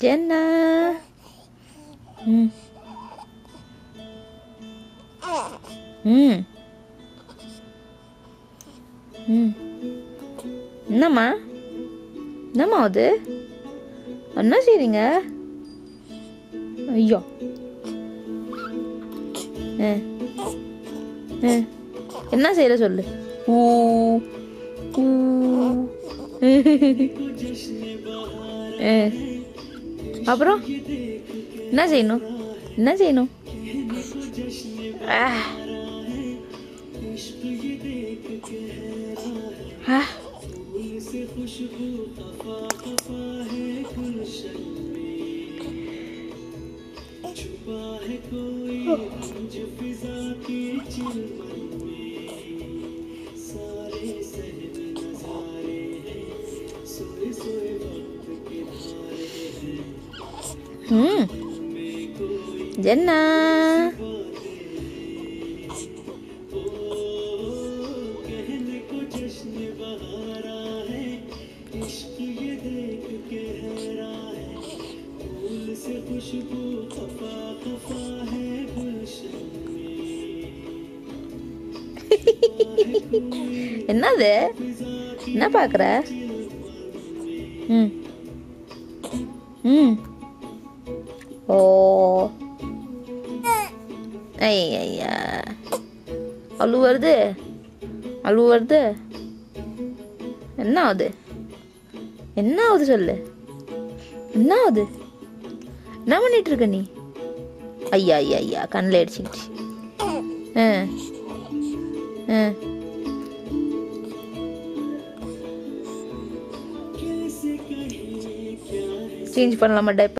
ஜென்னா. ம் ம் ம் என்னம்மா என்னம்மா அது என்ன செய்றீங்க? ஐயோ. என்ன செய்யற சொல்லு. ஊ ஊ. அப்புறம் என்ன செய்யணும்? என்ன செய்யணும்? ஜென்னா. என்னது என்ன பார்க்குற? ம் ம் ஓ ஐயா அழு வருது அழு வருது. என்ன ஆகுது? என்ன ஆகுது சொல்லு. என்ன ஆகுது? என்ன பண்ணிட்டு இருக்க நீ? ஐயா ஐயா ஐயா கண்ணில் அடிச்சுக்கிச்சு. சேஞ்ச் பண்ணலாமா டைப்பர்?